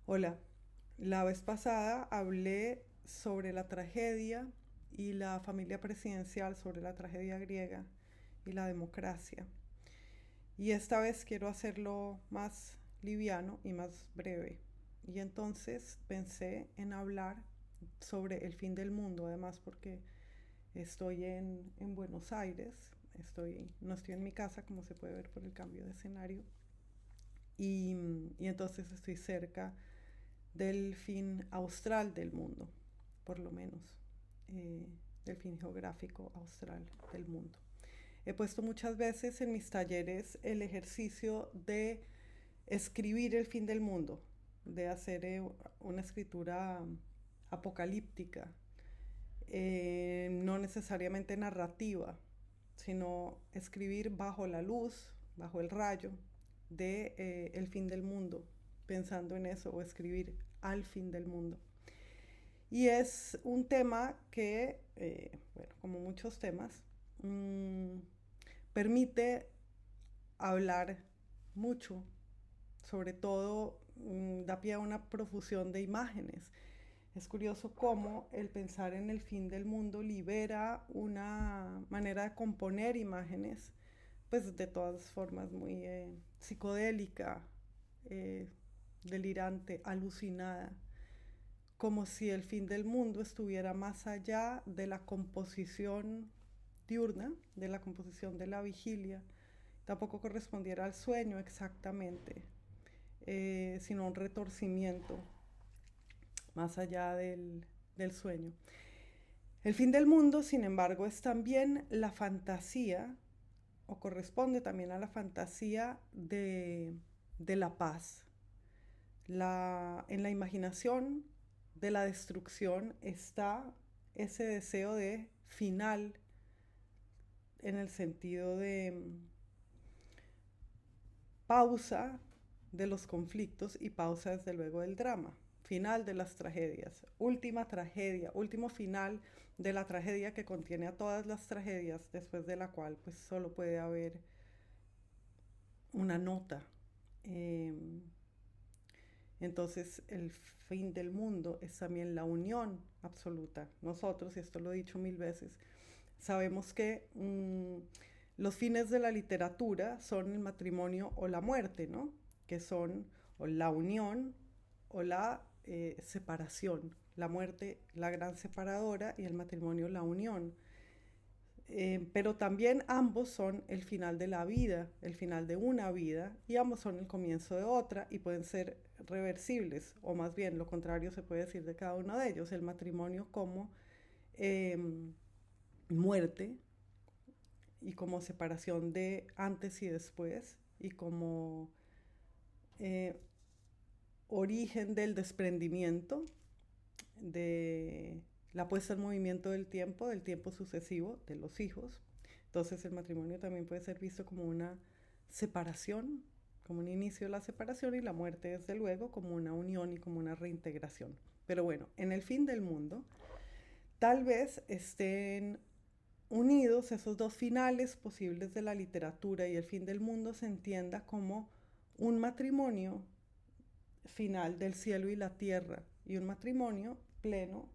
Hola, la vez pasada hablé sobre la tragedia y la familia presidencial, sobre la tragedia griega y la democracia. Y esta vez quiero hacerlo más liviano y más breve. Y entonces pensé en hablar sobre el fin del mundo, además porque estoy en Buenos Aires, no estoy en mi casa como se puede ver por el cambio de escenario, y entonces estoy cerca del fin austral del mundo, por lo menos, eh, del fin geográfico austral del mundo. He puesto muchas veces en mis talleres el ejercicio de escribir el fin del mundo, de hacer una escritura apocalíptica, no necesariamente narrativa, sino escribir bajo la luz, bajo el rayo de el fin del mundo, pensando en eso, o escribir al fin del mundo. Y es un tema que, bueno, como muchos temas, mmm, permite hablar mucho, sobre todo da pie a una profusión de imágenes. Es curioso cómo el pensar en el fin del mundo libera una manera de componer imágenes, pues de todas formas muy psicodélica, eh, delirante, alucinada, como si el fin del mundo estuviera más allá de la composición diurna, de la composición de la vigilia, tampoco correspondiera al sueño exactamente, sino un retorcimiento más allá del sueño. El fin del mundo, sin embargo, es también la fantasía, o corresponde también a la fantasía de la paz. En la imaginación de la destrucción está ese deseo de final, en el sentido de pausa de los conflictos y pausa desde luego del drama, final de las tragedias, última tragedia, último final de la tragedia que contiene a todas las tragedias, después de la cual pues solo puede haber una nota. Eh, entonces el fin del mundo es también la unión absoluta. Nosotros, y esto lo he dicho mil veces, sabemos que los fines de la literatura son el matrimonio o la muerte, ¿no? Que son o la unión o la separación. La muerte, la gran separadora, y el matrimonio, la unión. Pero también ambos son el final de la vida, el final de una vida, y ambos son el comienzo de otra y pueden ser reversibles, o más bien lo contrario se puede decir de cada uno de ellos. El matrimonio como eh, muerte y como separación de antes y después, y como eh, origen del desprendimiento, de la puesta en movimiento del tiempo sucesivo de los hijos. Entonces el matrimonio también puede ser visto como una separación, como un inicio de la separación, y la muerte desde luego como una unión y como una reintegración. Pero bueno, en el fin del mundo tal vez estén unidos esos dos finales posibles de la literatura, y el fin del mundo se entienda como un matrimonio final del cielo y la tierra, y un matrimonio pleno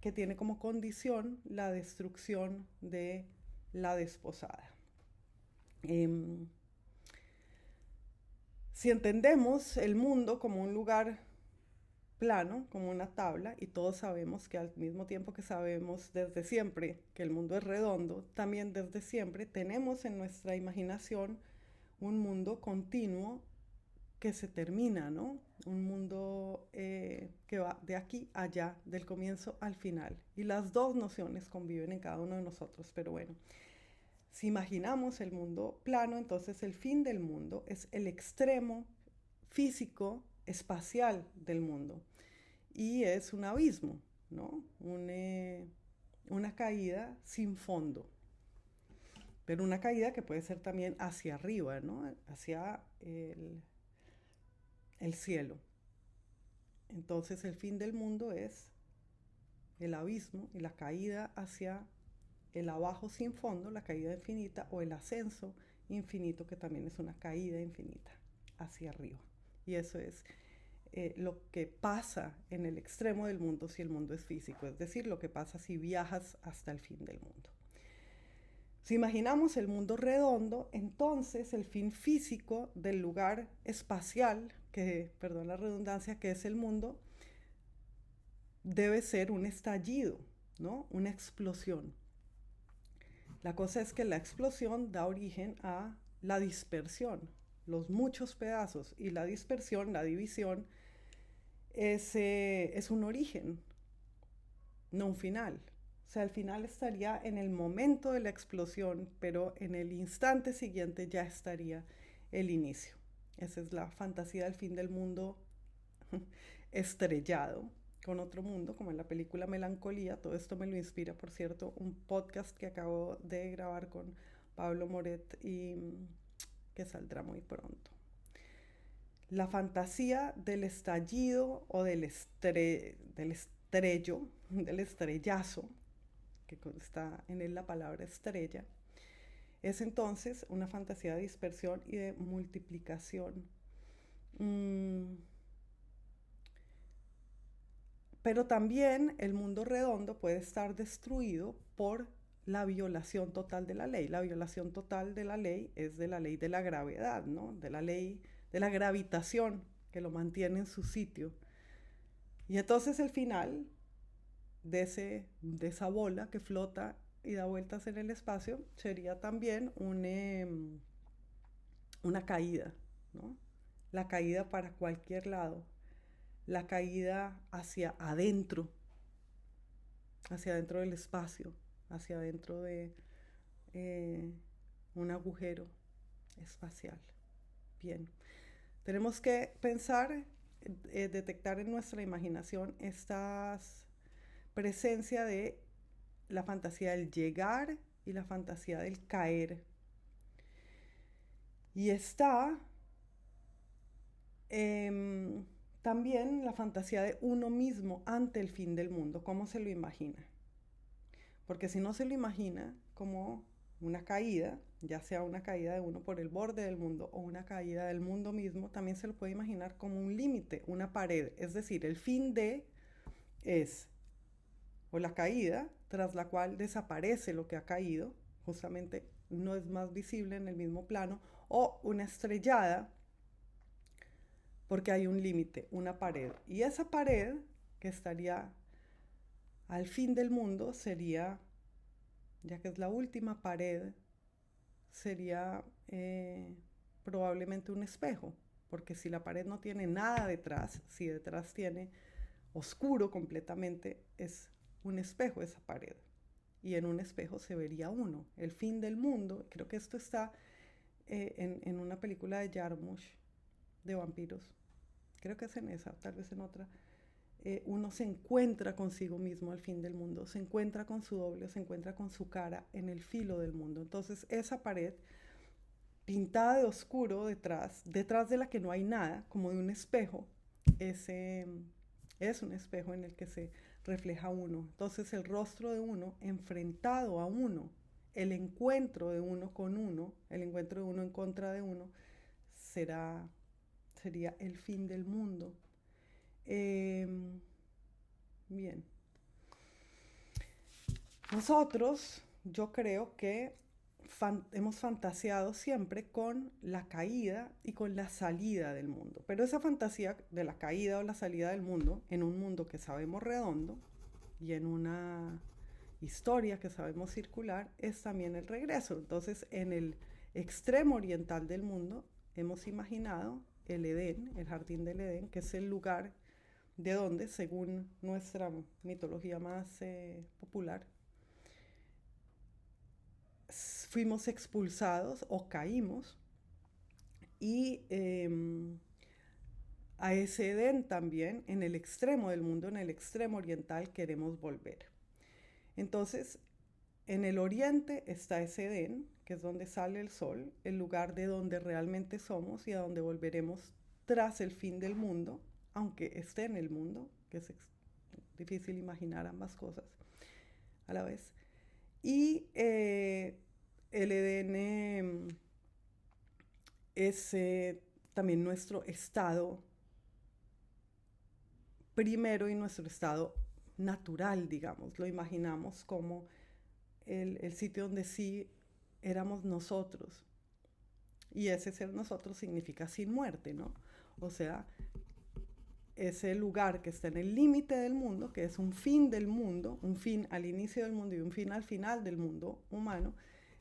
que tiene como condición la destrucción de la desposada. Eh, si entendemos el mundo como un lugar plano, como una tabla, y todos sabemos que al mismo tiempo que sabemos desde siempre que el mundo es redondo, también desde siempre tenemos en nuestra imaginación un mundo continuo que se termina, ¿no? Un mundo que va de aquí a allá, del comienzo al final. Y las dos nociones conviven en cada uno de nosotros. Pero bueno, si imaginamos el mundo plano, entonces el fin del mundo es el extremo físico, espacial del mundo. Y es un abismo, ¿no? Una caída sin fondo. Pero una caída que puede ser también hacia arriba, ¿no? Hacia el cielo. Entonces el fin del mundo es el abismo y la caída hacia el abajo sin fondo, la caída infinita, o el ascenso infinito, que también es una caída infinita hacia arriba. Y eso es lo que pasa en el extremo del mundo si el mundo es físico, es decir, lo que pasa si viajas hasta el fin del mundo. Si imaginamos el mundo redondo, entonces el fin físico del lugar espacial, que, perdón la redundancia, que es el mundo, debe ser un estallido, ¿no? Una explosión. La cosa es que la explosión da origen a la dispersión, los muchos pedazos, y la dispersión, la división, es un origen, no un final. O sea, el final estaría en el momento de la explosión, pero en el instante siguiente ya estaría el inicio. Esa es la fantasía del fin del mundo estrellado con otro mundo, como en la película Melancolía. Todo esto me lo inspira, por cierto, un podcast que acabo de grabar con Pablo Moret y que saldrá muy pronto. La fantasía del estallido o del estrello, del estrellazo, que está en él la palabra estrella, es entonces una fantasía de dispersión y de multiplicación. Pero también el mundo redondo puede estar destruido por la violación total de la ley. La violación total de la ley es de la ley de la gravedad, ¿no? De la ley de la gravitación que lo mantiene en su sitio. Y entonces el final de esa bola que flota y da vueltas en el espacio sería también una caída, ¿no? La caída para cualquier lado, la caída hacia adentro del espacio, hacia adentro de un agujero espacial. Bien, tenemos que pensar, detectar en nuestra imaginación esta presencia de la fantasía del llegar y la fantasía del caer. Y está también la fantasía de uno mismo ante el fin del mundo. ¿Cómo se lo imagina? Porque si no se lo imagina como una caída, ya sea una caída de uno por el borde del mundo o una caída del mundo mismo, también se lo puede imaginar como un límite, una pared. Es decir, el fin de es o la caída tras la cual desaparece lo que ha caído, justamente no es más visible en el mismo plano, o una estrellada porque hay un límite, una pared. Y esa pared que estaría al fin del mundo sería, ya que es la última pared, sería probablemente un espejo, porque si la pared no tiene nada detrás, si detrás tiene oscuro completamente, es un espejo esa pared. Y en un espejo se vería uno, el fin del mundo. Creo que esto está en una película de Jarmusch de vampiros. Creo que es en esa, tal vez en otra. Uno se encuentra consigo mismo al fin del mundo, se encuentra con su doble, se encuentra con su cara en el filo del mundo. Entonces esa pared pintada de oscuro detrás de la que no hay nada, como de un espejo, es un espejo en el que se refleja uno. Entonces el rostro de uno enfrentado a uno, el encuentro de uno con uno, el encuentro de uno en contra de uno, sería el fin del mundo. Bien. Nosotros, yo creo que hemos fantaseado siempre con la caída y con la salida del mundo. Pero esa fantasía de la caída o la salida del mundo, en un mundo que sabemos redondo y en una historia que sabemos circular, es también el regreso. Entonces, en el extremo oriental del mundo, hemos imaginado el Edén, el jardín del Edén, que es el lugar de donde, según nuestra mitología más popular, fuimos expulsados o caímos, y a ese Edén también, en el extremo del mundo, en el extremo oriental, queremos volver. Entonces, en el oriente está ese Edén, que es donde sale el sol, el lugar de donde realmente somos y a donde volveremos tras el fin del mundo, aunque esté en el mundo, que es difícil imaginar ambas cosas a la vez. Y el Edén es también nuestro estado primero y nuestro estado natural, digamos, lo imaginamos como el sitio donde sí éramos nosotros. Y ese ser nosotros significa sin muerte, ¿no? O sea, ese lugar que está en el límite del mundo, que es un fin del mundo, un fin al inicio del mundo y un fin al final del mundo humano,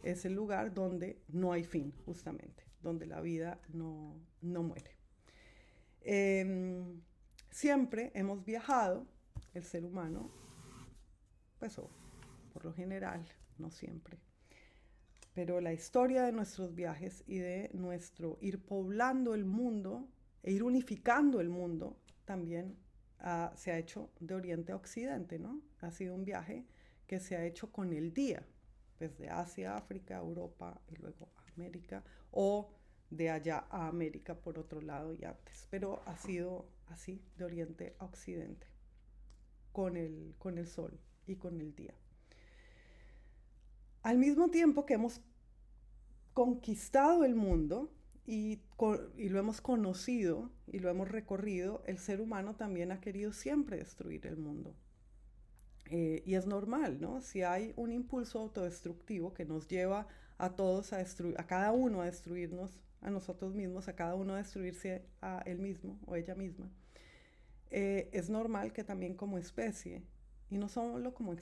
es el lugar donde no hay fin, justamente, donde la vida no muere. Siempre hemos viajado, el ser humano, pues por lo general, no siempre, pero la historia de nuestros viajes y de nuestro ir poblando el mundo e ir unificando el mundo también se ha hecho de oriente a occidente, ¿no? Ha sido un viaje que se ha hecho con el día, desde Asia, África, Europa y luego América, o de allá a América por otro lado y antes, pero ha sido así, de oriente a occidente, con el sol y con el día. Al mismo tiempo que hemos conquistado el mundo y lo hemos conocido y lo hemos recorrido, el ser humano también ha querido siempre destruir el mundo. Y es normal, ¿no? Si hay un impulso autodestructivo que nos lleva a todos a destruir, a cada uno a destruirnos a nosotros mismos, a cada uno a destruirse a él mismo o ella misma, es normal que también como especie, y no solo como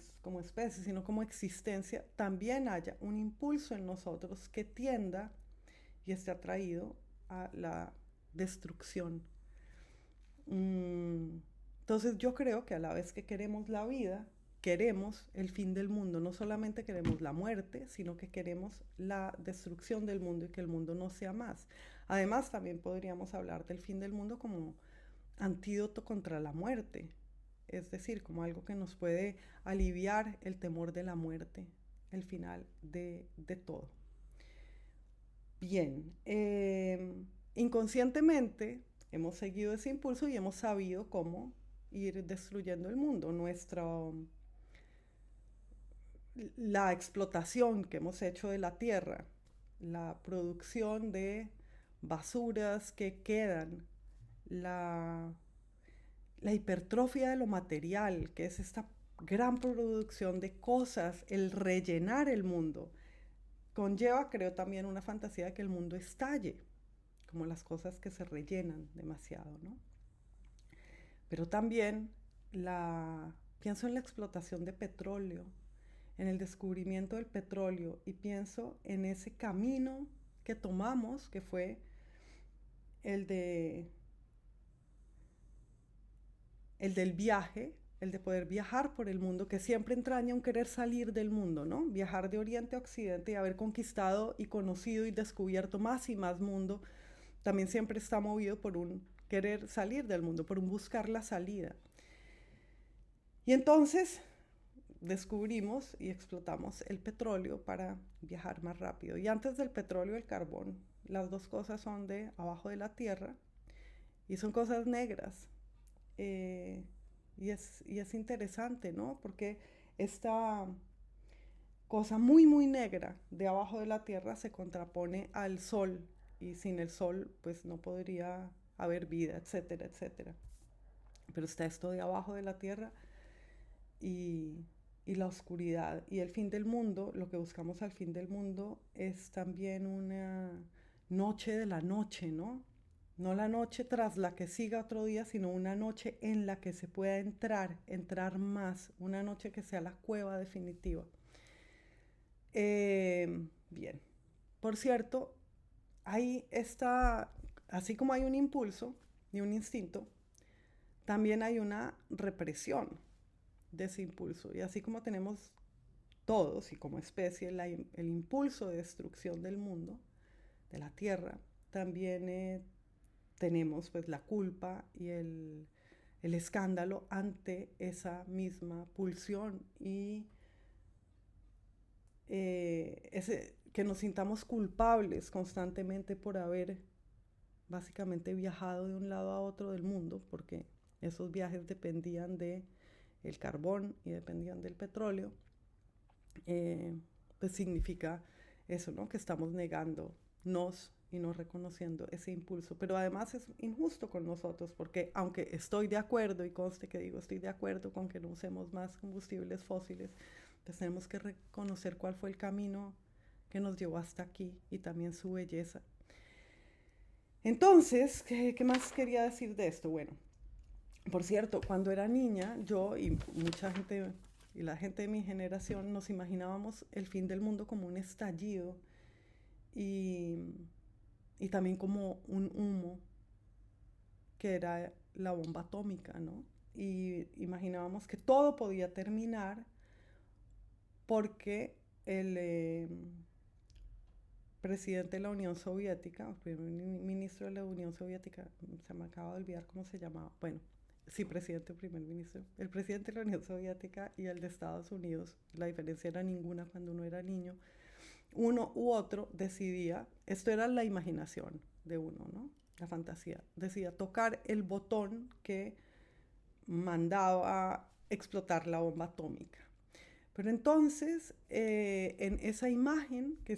especie, sino como existencia, también haya un impulso en nosotros que tienda y esté atraído a la destrucción. Entonces yo creo que a la vez que queremos la vida, queremos el fin del mundo. No solamente queremos la muerte, sino que queremos la destrucción del mundo y que el mundo no sea más. Además, también podríamos hablar del fin del mundo como antídoto contra la muerte, es decir, como algo que nos puede aliviar el temor de la muerte, el final de todo. Bien, inconscientemente hemos seguido ese impulso y hemos sabido cómo ir destruyendo el mundo. La explotación que hemos hecho de la tierra, la producción de basuras que quedan, la hipertrofia de lo material, que es esta gran producción de cosas, el rellenar el mundo, conlleva, creo, también una fantasía de que el mundo estalle, como las cosas que se rellenan demasiado, ¿no? Pero también pienso en la explotación de petróleo, en el descubrimiento del petróleo, y pienso en ese camino que tomamos, que fue el del viaje, el de poder viajar por el mundo, que siempre entraña un querer salir del mundo, ¿no? Viajar de oriente a occidente y haber conquistado y conocido y descubierto más y más mundo, también siempre está movido por un querer salir del mundo, por un buscar la salida. Y entonces descubrimos y explotamos el petróleo para viajar más rápido. Y antes del petróleo, el carbón, las dos cosas son de abajo de la tierra y son cosas negras. Y es interesante, ¿no? Porque esta cosa muy, muy negra de abajo de la tierra se contrapone al sol, y sin el sol, pues no podría haber vida, etcétera, etcétera. Pero está esto de abajo de la tierra y la oscuridad. Y el fin del mundo, lo que buscamos al fin del mundo es también una noche de la noche, ¿no? No la noche tras la que siga otro día, sino una noche en la que se pueda entrar más, una noche que sea la cueva definitiva. Bien, por cierto, así como hay un impulso y un instinto, también hay una represión de ese impulso. Y así como tenemos todos y como especie el impulso de destrucción del mundo, de la tierra, también tenemos pues la culpa y el escándalo ante esa misma pulsión y que nos sintamos culpables constantemente por haber básicamente viajado de un lado a otro del mundo, porque esos viajes dependían del carbón y dependían del petróleo, pues significa eso, ¿no? Que estamos negándonos y no reconociendo ese impulso. Pero además es injusto con nosotros porque aunque estoy de acuerdo, y conste que digo estoy de acuerdo con que no usemos más combustibles fósiles, pues tenemos que reconocer cuál fue el camino que nos llevó hasta aquí y también su belleza. Entonces, ¿qué más quería decir de esto? Bueno, por cierto, cuando era niña, yo y mucha gente, y la gente de mi generación, nos imaginábamos el fin del mundo como un estallido y, y también como un humo que era la bomba atómica, ¿no? Y imaginábamos que todo podía terminar porque el presidente de la Unión Soviética, el primer ministro de la Unión Soviética, se me acaba de olvidar cómo se llamaba, bueno, sí, presidente o primer ministro, el presidente de la Unión Soviética y el de Estados Unidos, la diferencia era ninguna cuando uno era niño, uno u otro decidía, esto era la imaginación de uno, ¿no? La fantasía, decía tocar el botón que mandaba a explotar la bomba atómica. Pero entonces, en esa imagen que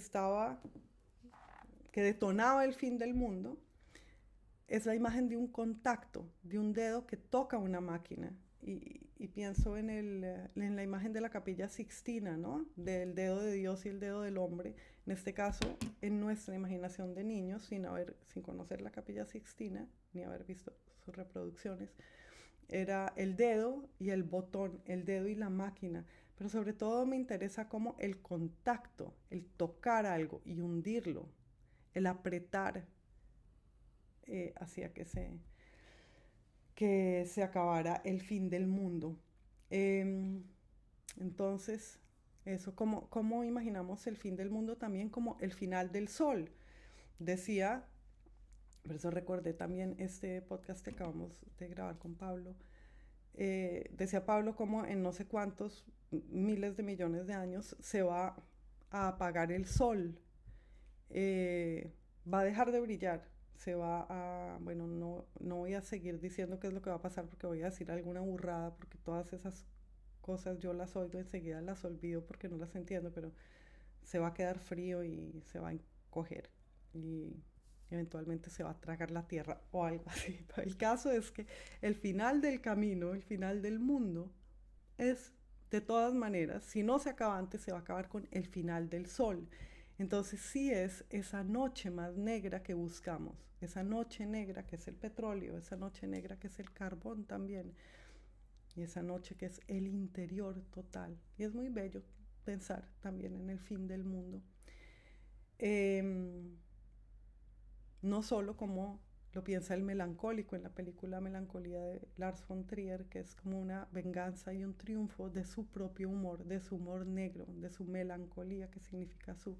detonaba el fin del mundo, es la imagen de un contacto, de un dedo que toca una máquina. Y pienso en la imagen de la Capilla Sixtina, ¿no? Del dedo de Dios y el dedo del hombre. En este caso, en nuestra imaginación de niños, sin conocer la Capilla Sixtina, ni haber visto sus reproducciones, era el dedo y el botón, el dedo y la máquina. Pero sobre todo me interesa como el contacto, el tocar algo y hundirlo, el apretar hacía que se acabara el fin del mundo. Eh, entonces, eso, como imaginamos el fin del mundo también como el final del sol. Decía, por eso recordé también este podcast que acabamos de grabar con Pablo, decía Pablo como en no sé cuántos miles de millones de años se va a apagar el sol, va a dejar de brillar, se va a, bueno, no voy a seguir diciendo qué es lo que va a pasar porque voy a decir alguna burrada, porque todas esas cosas yo las oigo enseguida, las olvido porque no las entiendo, pero se va a quedar frío y se va a encoger y eventualmente se va a tragar la tierra o algo así. Pero el caso es que el final del camino, el final del mundo, es de todas maneras, si no se acaba antes, se va a acabar con el final del sol. Entonces sí es esa noche más negra que buscamos, esa noche negra que es el petróleo, esa noche negra que es el carbón también, y esa noche que es el interior total. Y es muy bello pensar también en el fin del mundo. Eh, no solo como lo piensa el melancólico en la película Melancolía de Lars von Trier, que es como una venganza y un triunfo de su propio humor, de su humor negro, de su melancolía, que significa su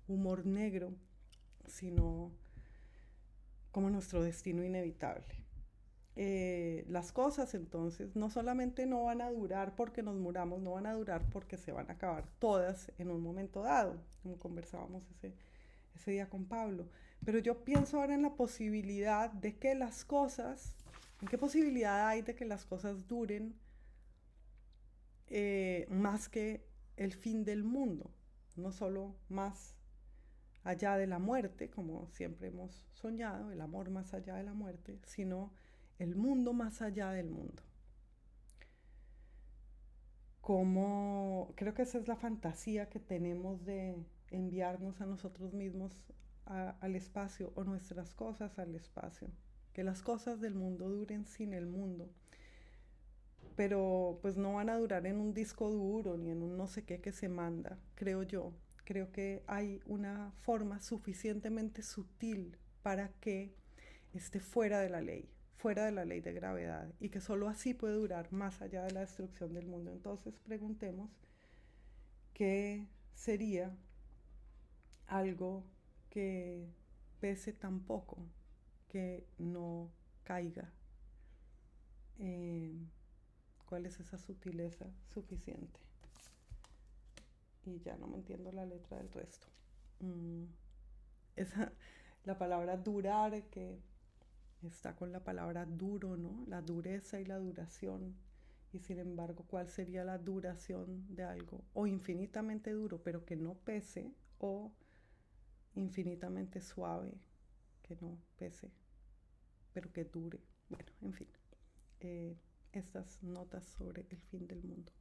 humor negro, sino como nuestro destino inevitable. Las cosas entonces no solamente no van a durar porque nos muramos, no van a durar porque se van a acabar todas en un momento dado, como conversábamos ese día con Pablo. Pero yo pienso ahora en la posibilidad de que las cosas, ¿en qué posibilidad hay de que las cosas duren más que el fin del mundo? No solo más allá de la muerte, como siempre hemos soñado, el amor más allá de la muerte, sino el mundo más allá del mundo. Como creo que esa es la fantasía que tenemos de enviarnos a nosotros mismos al espacio o nuestras cosas al espacio, que las cosas del mundo duren sin el mundo, pero pues no van a durar en un disco duro ni en un no sé qué que se manda, creo yo. Creo que hay una forma suficientemente sutil para que esté fuera de la ley de gravedad, y que solo así puede durar más allá de la destrucción del mundo. Entonces preguntemos qué sería algo que pese tan poco que no caiga. Eh, ¿Cuál es esa sutileza suficiente? Y ya no me entiendo la letra del resto. Mm, esa, la palabra durar, que está con la palabra duro, ¿no? La dureza y la duración. Y sin embargo, ¿cuál sería la duración de algo? O infinitamente duro, pero que no pese, o infinitamente suave, que no pese, pero que dure. Bueno, en fin, estas notas sobre el fin del mundo.